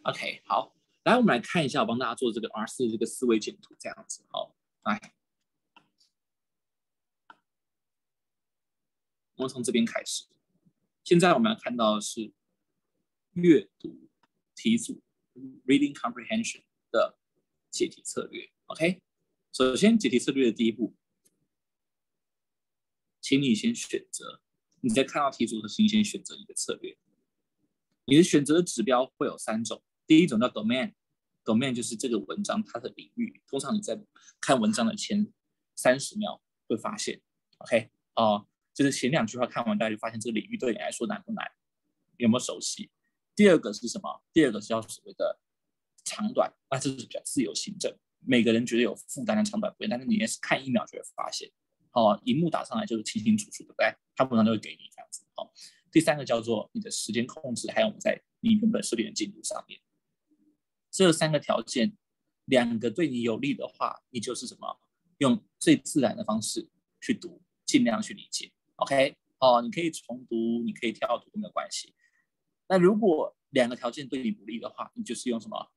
OK， 好，来我们来看一下，我帮大家做这个 R4 这个思维简图，这样子。好，来，我们从这边开始。现在我们要看到的是阅读题组 （reading comprehension） 的解题策略。OK， 首先解题策略的第一步，请你先选择，你在看到题组的时候，先选择一个策略。你的选择的指标会有3种，第一种叫 domain，domain 就是这个文章它的领域。通常你在看文章的前30秒会发现 ，OK， 就是前2句话看完，大家就发现这个领域对你来说难不难，有没有熟悉。第二个是什么？第二个是要所谓的长短，那这是比较自由行政，每个人觉得有负担的长短不一样，但是你也是看1秒就会发现，荧幕打上来就是清清楚楚，对不对？它通常就会给你这样子，第3个叫做你的时间控制，还有我们在你原本设定的进度上面，这3个条件，2个对你有利的话，你就是什么？用最自然的方式去读，尽量去理解。OK， 你可以重读，你可以跳读都没有关系。那如果2个条件对你不利的话，你就是用什么？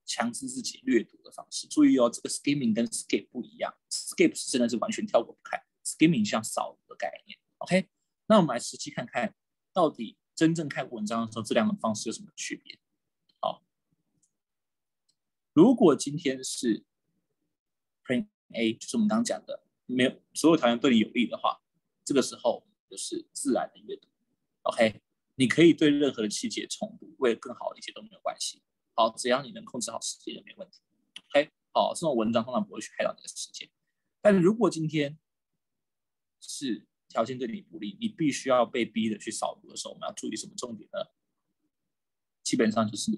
强制自己略读的方式。注意哦，这个 skimming 跟 skip 不一样 ，skip 是真的是完全跳过不看 ，skimming 像扫的概念。OK， 那我们来实际看看，到底真正看文章的时候，这2种方式有什么区别？好，如果今天是 Plan A， 就是我们刚刚讲的，没有所有条件对你有利的话，这个时候就是自然的阅读。OK， 你可以对任何的细节重读，为了更好的理解都没有关系。好，只要你能控制好时间就没问题。OK， 好，这种文章通常不会去害到你的时间。但如果今天是条件对你不利，你必须要被逼的去扫读的时候，我们要注意什么重点呢？基本上就是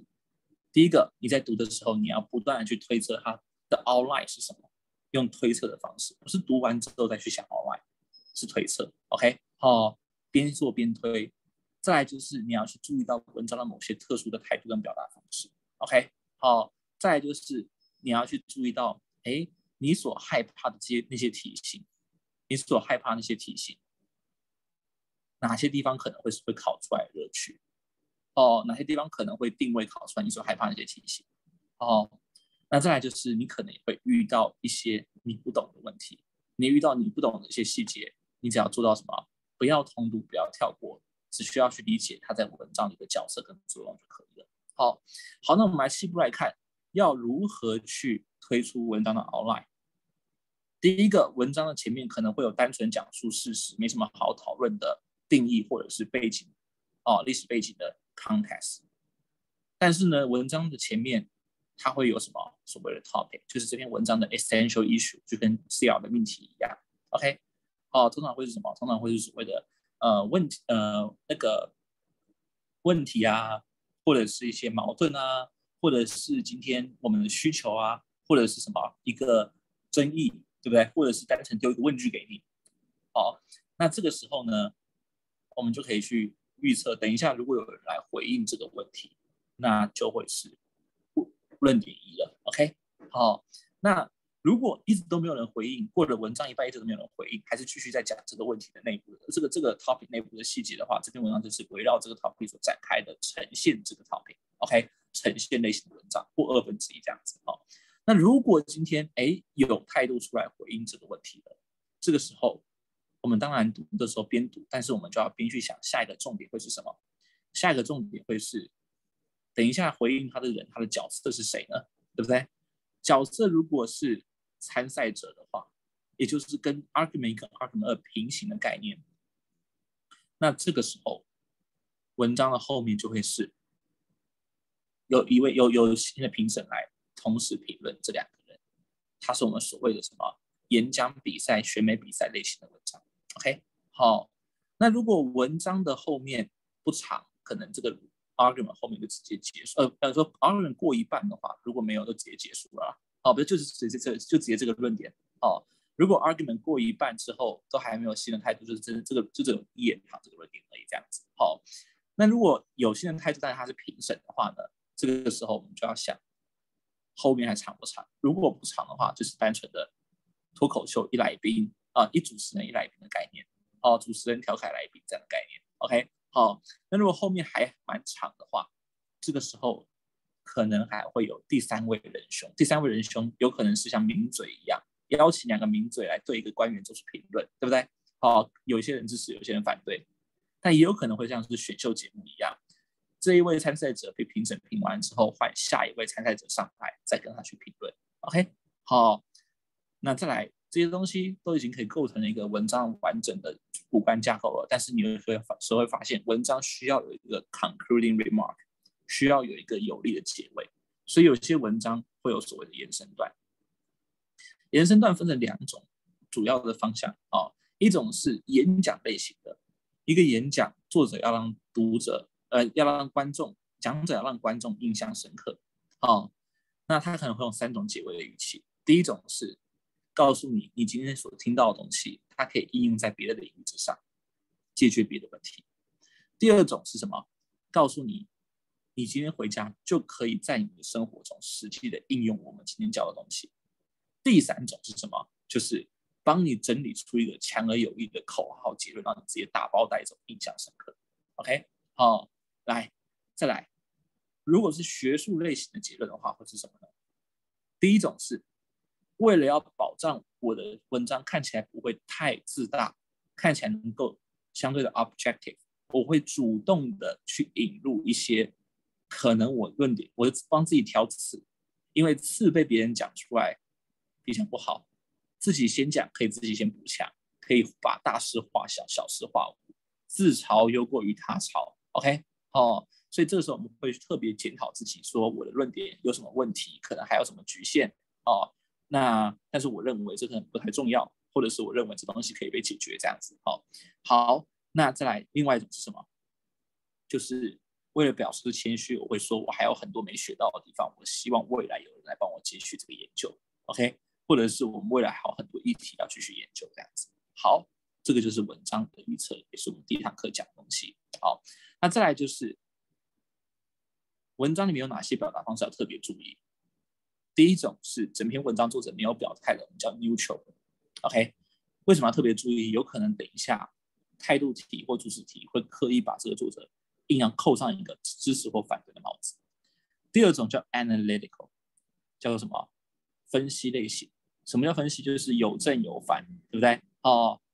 第一个，你在读的时候，你要不断的去推测它的 outline 是什么，用推测的方式，不是读完之后再去想 outline， 是推测。OK， 边做边推。再来就是你要去注意到文章的某些特殊的态度跟表达方式。OK， 再来就是你要去注意到，你所害怕的那些题型，你所害怕那些题型，哪些地方可能会考出来的乐趣？哪些地方可能会定位考出来你所害怕的那些题型？那再来就是你可能也会遇到一些你不懂的问题，你遇到你不懂的一些细节，你只要做到什么？不要通读，不要跳过，只需要去理解它在文章里的角色跟作用就可以了。好，那我们来细部来看，要如何去推出文章的 outline。第一个，文章的前面可能会有单纯讲述事实，没什么好讨论的定义或者是背景，历史背景的 context。但是呢，文章的前面它会有什么所谓的 topic， 就是这篇文章的 essential issue， 就跟 CL 的命题一样。OK， 通常会是什么？通常会是所谓的那个问题啊，或者是一些矛盾啊，或者是今天我们的需求啊，或者是什么一个争议，对不对？或者是单纯丢一个问句给你。那这个时候呢，我们就可以去预测，等一下如果有人来回应这个问题，那就会是论点1了。OK， 那如果一直都没有人回应，或者文章一半一直都没有人回应，还是继续在讲这个问题的内部的这个 topic 内部的细节的话，这篇文章就是围绕这个 topic 所展开的呈现这个 topic，OK， 呈现类型的文章或1/2这样子。那如果今天有态度出来回应这个问题了，这个时候我们当然读的时候边读，但是我们就要边去想下一个重点会是什么？下一个重点会是，等一下回应他的人，他的角色是谁呢？对不对？角色如果是参赛者的话，也就是跟 argument 跟 argument 2平行的概念，那这个时候文章的后面就会是有新的评审来同时评论这2个人，它是我们所谓的什么演讲比赛、选美比赛类型的文章。OK， 好，那如果文章的后面不长，可能这个 argument 后面就直接结束。说 argument 过一半的话，如果没有就直接结束了。不是就是直接这个论点。如果 argument 过一半之后都还没有新的态度，就是就只有一言堂这个论点而已，这样子。那如果有新的态度，但是它是评审的话呢，这个时候我们就要想后面还长不长。如果不长的话，就是单纯的脱口秀一来宾一主持人一来宾的概念。主持人调侃来宾这样的概念。OK， 那如果后面还蛮长的话，这个时候可能还会有第三位仁兄，第三位仁兄有可能是像名嘴一样，邀请2个名嘴来对一个官员做出评论，对不对？有些人支持，有些人反对，但也有可能会像是选秀节目一样，这一位参赛者被评审评完之后，换下一位参赛者上台，再跟他去评论。OK， 好，那再来这些东西都已经可以构成了一个文章完整的主观架构了，但是你会发现，文章需要有一个 concluding remark， 需要有一个有力的结尾，所以有些文章会有所谓的延伸段。延伸段分成2种主要的方向一种是演讲类型的，一个演讲作者要让读者要让观众讲者要让观众印象深刻那他可能会用3种结尾的语气。第一种是告诉你你今天所听到的东西，它可以应用在别的领域之上，解决别的问题。第二种是什么？告诉你你今天回家就可以在你的生活中实际的应用我们今天教的东西。第3种是什么？就是帮你整理出一个强而有力的口号结论，让你直接打包带走，印象深刻。OK， 再来，如果是学术类型的结论的话，会是什么呢？第一种是为了要保障我的文章看起来不会太自大，看起来能够相对的 objective， 我会主动的去引入一些可能我论点，我帮自己挑刺，因为刺被别人讲出来比较不好，自己先讲可以自己先补强，可以把大事化小，小事化无，自嘲优过于他嘲。OK， 所以这个时候我们会特别检讨自己，说我的论点有什么问题，可能还有什么局限但是我认为这可能不太重要，或者是我认为这东西可以被解决这样子。好，那再来另外一种是什么？就是为了表示谦虚，我会说我还有很多没学到的地方，我希望未来有人来帮我继续这个研究。OK， 或者是我们未来还有很多议题要继续研究这样子。好，这个就是文章的预测，也是我们第1堂课讲的东西。好，那再来就是文章里面有哪些表达方式要特别注意。第一种是整篇文章作者没有表态的，我们叫 neutral。OK， 为什么要特别注意？有可能等一下态度题或注释题会刻意把这个作者硬要扣上一个支持或反对的帽子。第2种叫 analytical， 叫做什么？分析类型。什么叫分析？就是有正有反，对不对？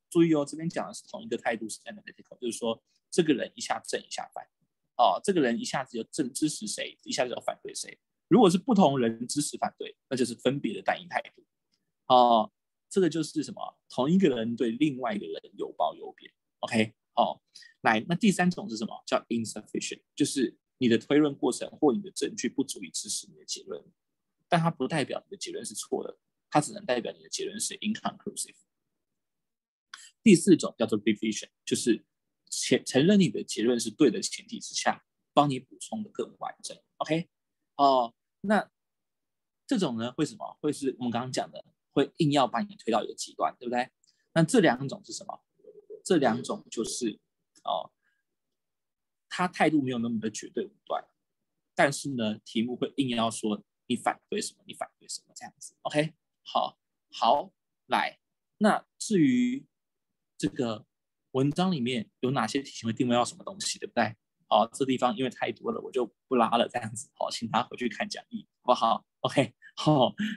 注意这边讲的是同一个态度是 analytical， 就是说这个人一下正一下反。这个人一下子就正支持谁，一下子就反对谁。如果是不同人支持反对，那就是分别的单一态度。这个就是什么？同一个人对另外一个人有褒有贬。OK， 来，那第3种是什么？叫 insufficient， 就是你的推论过程或你的证据不足以支持你的结论，但它不代表你的结论是错的，它只能代表你的结论是 inconclusive。第4种叫做 revision， 就是承认你的结论是对的前提之下，帮你补充的更完整。OK， 那这种呢会什么？会是我们刚刚讲的，会硬要把你推到一个极端，对不对？那这2种是什么？这2种就是他态度没有那么的绝对武断，但是呢，题目会硬要说你反对什么，你反对什么这样子。OK， 好，来，那至于这个文章里面有哪些题型会定位到什么东西，对不对？这地方因为太多了，我就不拉了，这样子。请大家回去看讲义，好不好 ？OK，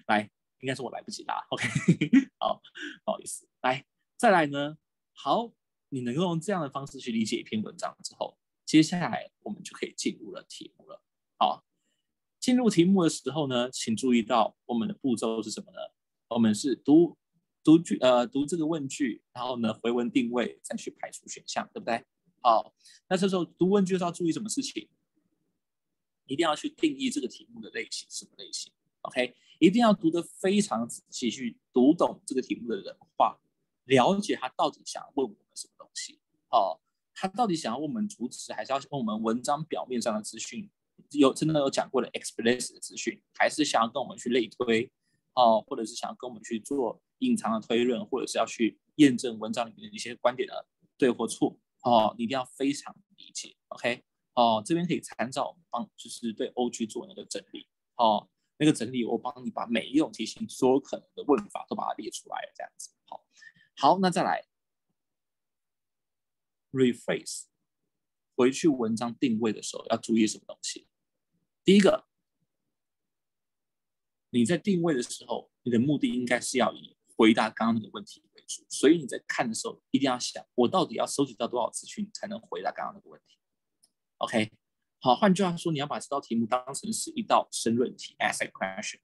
来，应该是我来不及拉。OK， 好，不好意思。来，再来呢？好，你能够用这样的方式去理解一篇文章之后，接下来我们就可以进入了题目了。好，进入题目的时候呢，请注意到我们的步骤是什么呢？我们是读这个问句，然后呢回文定位，再去排除选项，对不对？好，那这时候读问句是要注意什么事情？一定要去定义这个题目的类型，什么类型 ？OK， 一定要读得非常仔细，去读懂这个题目的人话，了解他到底想要问我们什么东西。他到底想要问我们主旨，还是要问我们文章表面上的资讯？真的有讲过的 explicit 的资讯，还是想要跟我们去类推？或者是想要跟我们去做隐藏的推论，或者是要去验证文章里面的一些观点的对或错？你一定要非常理解。OK， 这边可以参照我们就是对 OG 做那个整理。那个整理我帮你把每一种题型所有可能的问法都把它列出来了，这样子。好，那再来 rephrase， 回去文章定位的时候要注意什么东西？第一个，你在定位的时候，你的目的应该是要以回答刚刚那个问题为主，所以你在看的时候一定要想，我到底要收集到多少资讯才能回答刚刚那个问题 ？OK， 好，换句话说，你要把这道题目当成是一道申论题 ，essay question，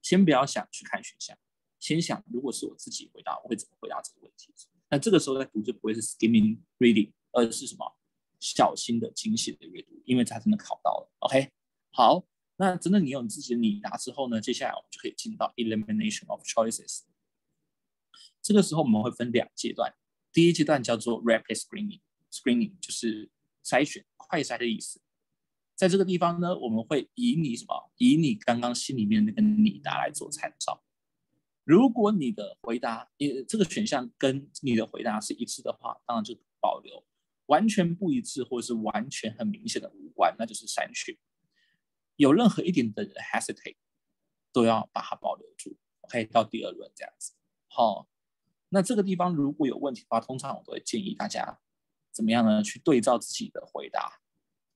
先不要想去看选项，先想如果是我自己回答，我会怎么回答这个问题？那这个时候在读就不会是 skimming reading， 而是什么小心的精细的阅读，因为它真的考到了。OK， 好。那真的你有你自己的拟答之后呢，接下来我们就可以进到 elimination of choices。这个时候我们会分2阶段，第一阶段叫做 rapid screening 就是筛选、快筛的意思。在这个地方呢，我们会以你刚刚心里面那个拟答来做参照。如果你的回答这个选项跟你的回答是一致的话，当然就保留；完全不一致或者是完全很明显的无关，那就是删去。有任何一点的 hesitate 都要把它保留住 ，OK， 到第2轮这样子。好，那这个地方如果有问题的话，通常我都会建议大家怎么样呢？去对照自己的回答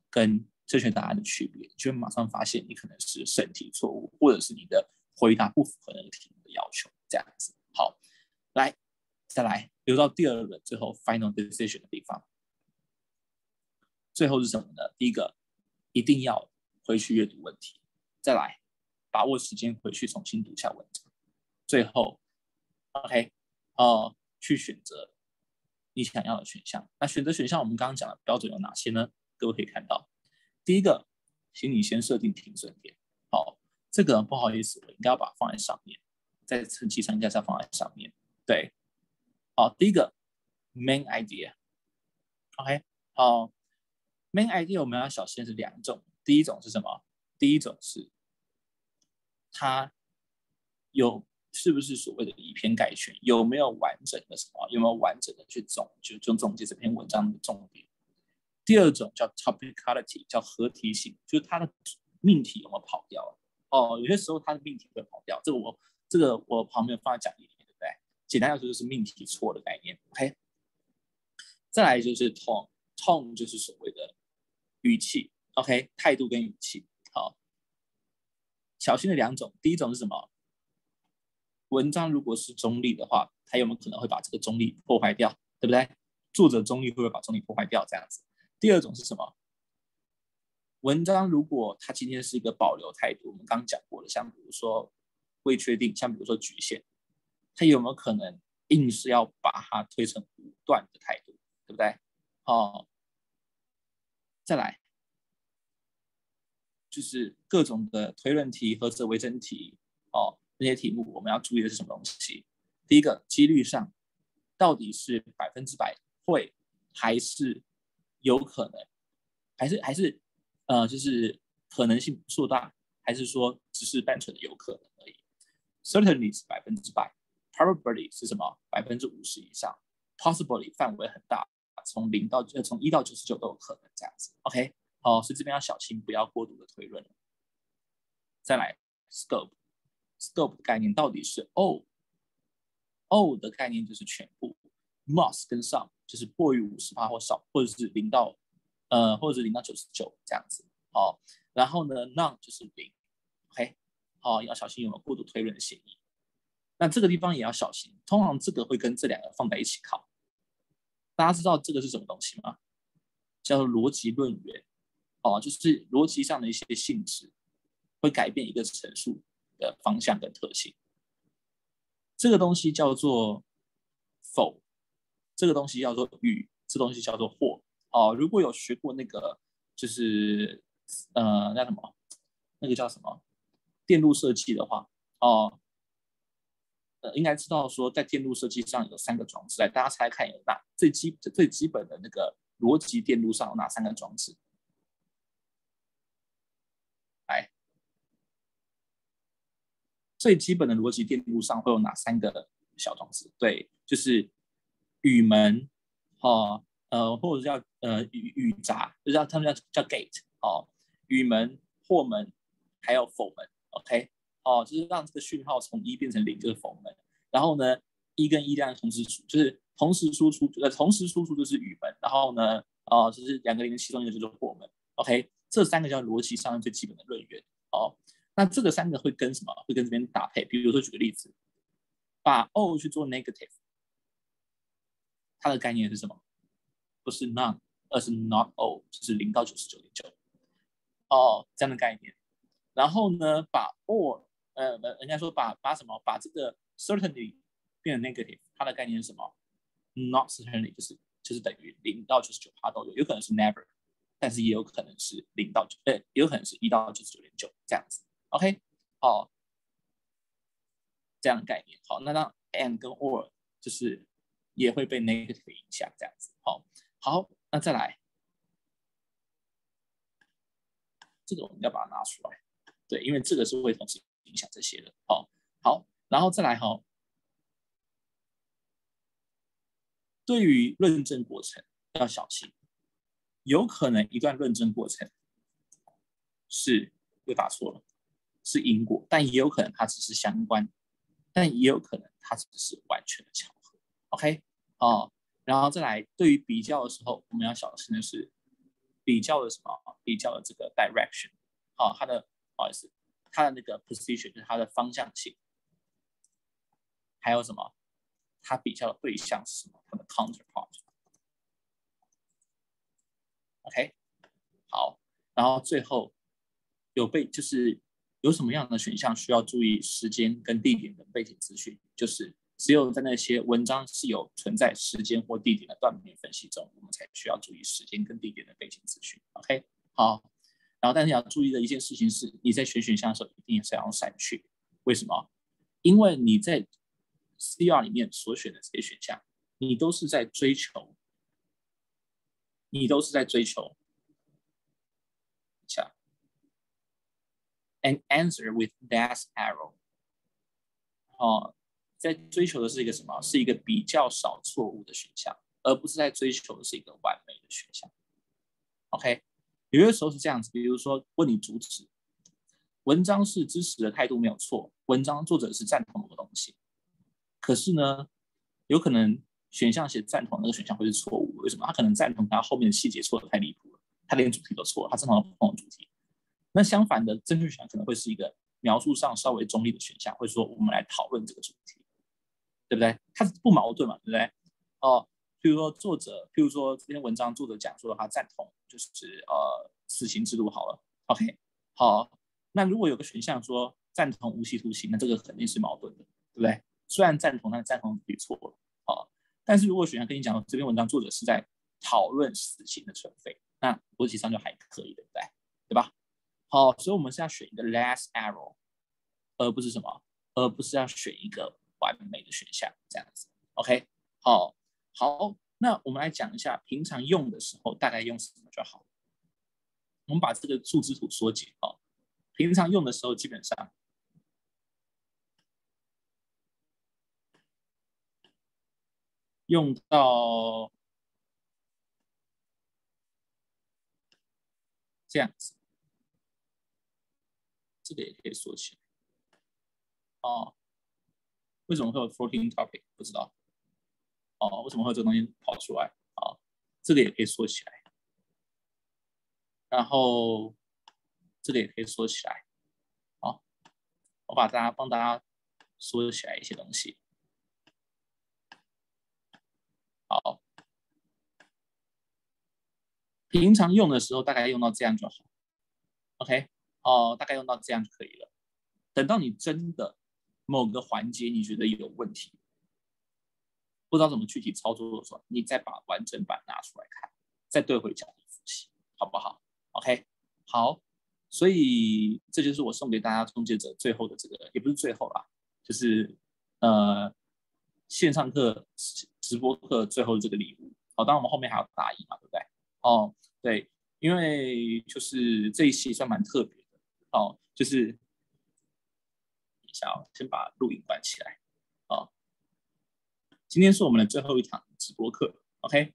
跟正确答案的区别，就会马上发现你可能是审题错误，或者是你的回答不符合那个题目的要求，这样子。好，再来留到第2轮最后 final decision 的地方。最后是什么呢？第一个，一定要回去阅读问题，再来把握时间回去重新读一下文章，最后 OK 去选择你想要的选项。那选择选项我们刚刚讲的标准有哪些呢？各位可以看到，第一个，请你先设定停损点。好，这个不好意思，我应该要把它放在上面，在成绩上应该是要放在上面。对，好，第一个 main idea， OK， 好。main idea 我们要小心的是2种，第一种是什么？第一种是它是不是所谓的以偏概全，有没有完整的什么？有没有完整的去总结这篇文章的重点？第2种叫 topicality， 叫合题性，就是它的命题有没有跑掉了？有些时候它的命题会跑掉，这个我旁边放在讲义里面，对不对？简单来说就是命题错的概念。OK， 再来就是 tone 就是所谓的语气 ，OK， 态度跟语气。好，小心的2种，第一种是什么？文章如果是中立的话，它有没有可能会把这个中立破坏掉，对不对？作者中立会不会把中立破坏掉？这样子。第2种是什么？文章如果它今天是一个保留态度，我们刚刚讲过的，像比如说未确定，像比如说局限，它有没有可能硬是要把它推成武断的态度，对不对？再来就是各种的推论题、合则为真题，那些题目我们要注意的是什么东西？第一个，几率上到底是100%会，还是有可能，还是就是可能性不硕大，还是说只是单纯的有可能而已 ？Certainly 是100%， probability 是什么？50%以上 ，possibly 范围很大，从1到99都有可能这样子。OK， 所以这边要小心，不要过度的推论。再来 scope 的概念到底是 all 的概念就是全部 ，must 跟 some 就是过于50%或少，或者是0到99这样子。然后呢 none 就是0 ，OK， 要小心有没有过度推论的嫌疑。那这个地方也要小心，通常这个会跟这2个放在一起考。大家知道这个是什么东西吗？叫做逻辑论元，就是逻辑上的一些性质会改变一个陈述的方向跟特性。这个东西叫做否，这个东西叫做与，这东西叫做或。如果有学过那个就是那什么，那个叫什么电路设计的话，应该知道说在电路设计上有3个装置，来大家猜看有哪最基本的那个逻辑电路上有哪3个装置？来，最基本的逻辑电路上会有哪3个小装置？对，就是与门，或者叫语闸，就是他们叫 gate，与门、或门还有否门 ，OK， 就是让这个讯号从1变成0，就是否门。然后呢，1跟1这样同时就是同时输出就是与门，然后呢，就是2个0的其中一个就是或门 ，OK， 这3个叫逻辑上最基本的论元。那这个3个会跟什么？会跟这边搭配。比如说举个例子，把 O 去做 negative， 它的概念是什么？不是 none， 而是 not O， 就是0到 99.9 这样的概念。然后呢，把 or 人家说把什么？把这个 certainly 变成 negative， 它的概念是什么？ not certainly 就是等于0到99%都有，有可能是 never， 但是也有可能是0到也有可能是1到 99.9 这样子。OK， 这样的概念。好，那让 and 跟 or 就是也会被 negative 影响，这样子。好，那再来，这个我们要把它拿出来，对，因为这个是会同时影响这些的。好，然后再来对于论证过程要小心，有可能一段论证过程是又打错了，是因果，但也有可能它只是相关，但也有可能它只是完全的巧合。OK， 然后再来，对于比较的时候，我们要小心的是比较的什么？比较的这个 direction， 它的不好意思，它的那个 position 就是它的方向性，还有什么？它比较的对象是什么？它的 counterpart。OK， 好，然后最后就是有什么样的选项需要注意时间跟地点的背景资讯，就是只有在那些文章是有存在时间或地点的断面分析中，我们才需要注意时间跟地点的背景资讯。OK， 好，然后但是要注意的一件事情是，你在选选项的时候一定是要用删去。为什么？因为你在 CR 里面所选的这些选项，你都是在追求一下 an answer with less error。在追求的是一个什么？是一个比较少错误的选项，而不是在追求的是一个完美的选项。OK， 有些时候是这样子，比如说问你主旨，文章是支持的态度没有错，文章作者是赞同某个东西，可是呢，有可能选项写赞同那个选项会是错误，为什么？他可能赞同他后面的细节错的太离谱了，他连主题都错了，他正常不同的主题。那相反的，正确选项可能会是一个描述上稍微中立的选项，会说我们来讨论这个主题。对不对？它不矛盾嘛，对不对？譬如说这篇文章作者讲说他赞同就是死刑制度好了 ，OK， 好，那如果有个选项说赞同无期徒刑，那这个肯定是矛盾的，对不对？虽然赞同，但是赞同语错了，但是如果选项跟你讲这篇文章作者是在讨论死刑的存废，那逻辑上就还可以，对不对？对吧？好，所以我们是要选一个 less error， 而不是什么，而不是要选一个完美的选项，这样子。OK， 好，那我们来讲一下平常用的时候大概用什么就好。我们把这个树枝图缩减平常用的时候基本上用到这样子，这个也可以缩起来为什么会有 floating topic？ 不知道为什么会有这个东西跑出来这个也可以缩起来，然后这个也可以缩起来。我帮大家缩起来一些东西。好，平常用的时候大概用到这样就好。OK， 大概用到这样就可以了。等到你真的某个环节你觉得有问题，不知道怎么具体操作的时候，你再把完整版拿出来看，再对回讲义复习，好不好 ？OK， 好。所以这就是我送给大家终结者最后的这个，也不是最后啦，就是线上课直播课最后的这个礼物。当然我们后面还要答疑嘛，对不对？对，因为就是这一期算蛮特别的就是等一下先把录影关起来今天是我们的最后一堂直播课 ，OK。